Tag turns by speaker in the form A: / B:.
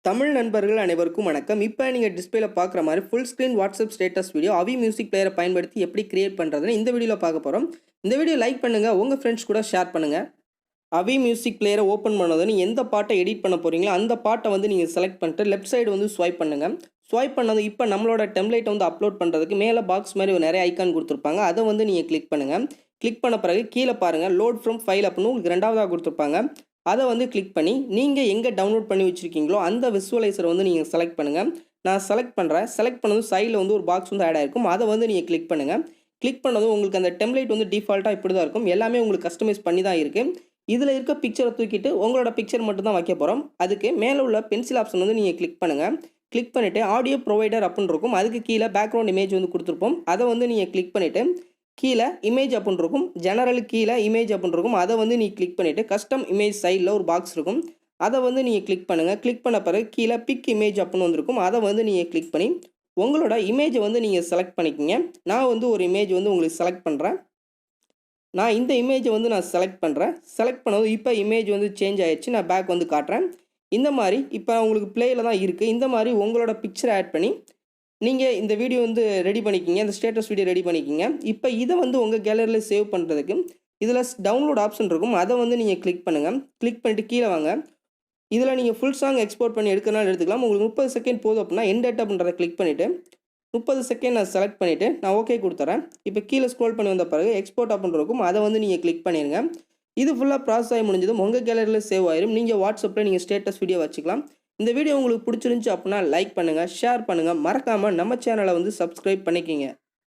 A: தமிழ் நண்பர்கள் அனைவருக்கும் வணக்கம். இப்போ நீங்கள் டிஸ்பிளேல பார்க்குற மாதிரி full screen WhatsApp status video Avee music பிளேயரை பயன்படுத்தி எப்படி கிரியேட் பண்ணுறதுன்னு இந்த வீடியோவில் பார்க்க போகிறோம். இந்த வீடியோ லைக் பண்ணுங்கள், உங்கள் ஃப்ரெண்ட்ஸ் கூட ஷேர் பண்ணுங்கள். அவி மியூசிக் பிளேயரை ஓப்பன் பண்ணதுன்னு எந்த பாட்டை எடிட் பண்ண போகிறீங்களோ அந்த பாட்டை வந்து நீங்கள் செலக்ட் பண்ணிட்டு லெஃப்ட் சைடு வந்து ஸ்வைப் பண்ணுங்கள். ஸ்வைப் பண்ணது இப்போ நம்மளோட டெம்ப்ளேட்டை வந்து அப்லோட் பண்ணுறதுக்கு மேலே பாக்ஸ் மாதிரி ஒரு நிறைய ஐக்கான் கொடுத்துருப்பாங்க. அதை வந்து நீங்கள் கிளிக் பண்ணுங்கள். கிளிக் பண்ண பிறகு கீழே பாருங்கள் லோட் ஃப்ரம் ஃபைல் அப்படின்னு உங்களுக்கு ரெண்டாவதாக கொடுத்துருப்பாங்க. அதை வந்து கிளிக் பண்ணி நீங்கள் எங்கே டவுன்லோட் பண்ணி வச்சுருக்கீங்களோ அந்த விசுவலைசரை வந்து நீங்கள் செலக்ட் பண்ணுங்கள். நான் செலக்ட் பண்ணுறேன். செலக்ட் பண்ணதும் சைடில் வந்து ஒரு பாக்ஸ் வந்து ஆட் ஆகிருக்கும். அதை வந்து நீங்கள் கிளிக் பண்ணுங்கள். கிளிக் பண்ணதும் உங்களுக்கு அந்த டெம்ப்ளேட் வந்து டிஃபால்ட்டாக இப்படி தான் இருக்கும். எல்லாமே உங்களுக்கு கஸ்டமைஸ் பண்ணி தான் இருக்குது. இதில் இருக்க பிக்சரை தூக்கிட்டு உங்களோட பிக்சர் மட்டும் தான் வைக்க போகிறோம். அதுக்கு மேலே உள்ள பென்சில் ஆப்ஷன் வந்து நீங்கள் கிளிக் பண்ணுங்கள். கிளிக் பண்ணிவிட்டு ஆடியோ ப்ரொவைடர் அப்படின்னு இருக்கும். அதுக்கு கீழே பேக்ரவுண்ட் இமேஜ் வந்து கொடுத்துருப்போம். அதை வந்து நீங்கள் கிளிக் பண்ணிவிட்டு கீழே இமேஜ் அப்படின்னு இருக்கும். ஜெனரல் கீழே இமேஜ் அப்படின்னு இருக்கும். அதை வந்து நீங்கள் கிளிக் பண்ணிவிட்டு கஸ்டம் இமேஜ் சைடில் ஒரு பாக்ஸ் இருக்கும். அதை வந்து நீங்கள் கிளிக் பண்ணுங்கள். கிளிக் பண்ண பிறகு கீழே பிக் இமேஜ் அப்படின்னு வந்திருக்கும். அதை வந்து நீங்கள் கிளிக் பண்ணி உங்களோட இமேஜை வந்து நீங்கள் செலக்ட் பண்ணிக்கோங்க. நான் வந்து ஒரு இமேஜ் வந்து உங்களுக்கு செலக்ட் பண்ணுறேன். நான் இந்த இமேஜை வந்து நான் செலக்ட் பண்ணுறேன். செலக்ட் பண்ணதும் இப்போ இமேஜ் வந்து சேஞ்ச் ஆகிடுச்சு. நான் பேக் வந்து காட்டுறேன். இந்த மாதிரி இப்போ உங்களுக்கு ப்ளேயில் தான் இருக்குது. இந்த மாதிரி உங்களோட பிக்சரை ஆட் பண்ணி நீங்கள் இந்த வீடியோ வந்து ரெடி பண்ணிக்கிங்க. இந்த ஸ்டேட்டஸ் வீடியோ ரெடி பண்ணிக்கிங்க. இப்போ இதை வந்து உங்கள் கேலரியில் சேவ் பண்ணுறதுக்கு இதில் டவுன்லோட் ஆப்ஷன் இருக்கும். அதை வந்து நீங்கள் கிளிக் பண்ணுங்கள். கிளிக் பண்ணிவிட்டு கீழே வாங்க. இதில் நீங்கள் ஃபுல் சாங் எக்ஸ்போர்ட் பண்ணி எடுக்கிறனால எடுத்துக்கலாம். உங்களுக்கு 30 செகண்ட் போதும் அப்படின்னா எண்ட் டேட் அப்படின்றத கிளிக் பண்ணிவிட்டு 30 செகண்ட் நான் செலக்ட் பண்ணிவிட்டு நான் ஓகே கொடுத்துறேன். இப்போ கீழே ஸ்க்ரோல் பண்ணி வந்த பிறகு எக்ஸ்போர்ட் அப்படின்னு இருக்கும். அதை வந்து நீங்கள் கிளிக் பண்ணிடுங்க. இது ஃபுல்லாக ப்ராசஸ் ஆகி முடிஞ்சதும் உங்கள் கேலரியில் சேவ் ஆயிரும். நீங்கள் வாட்ஸ்அப்பில் நீங்கள் ஸ்டேட்டஸ் வீடியோ வச்சுக்கலாம். இந்த வீடியோ உங்களுக்கு பிடிச்சிருந்துச்சு அப்படின்னா லைக் பண்ணுங்கள், ஷேர் பண்ணுங்கள். மறக்காமல் நம்ம சேனலை வந்து சப்ஸ்கிரைப் பண்ணிக்கிங்க.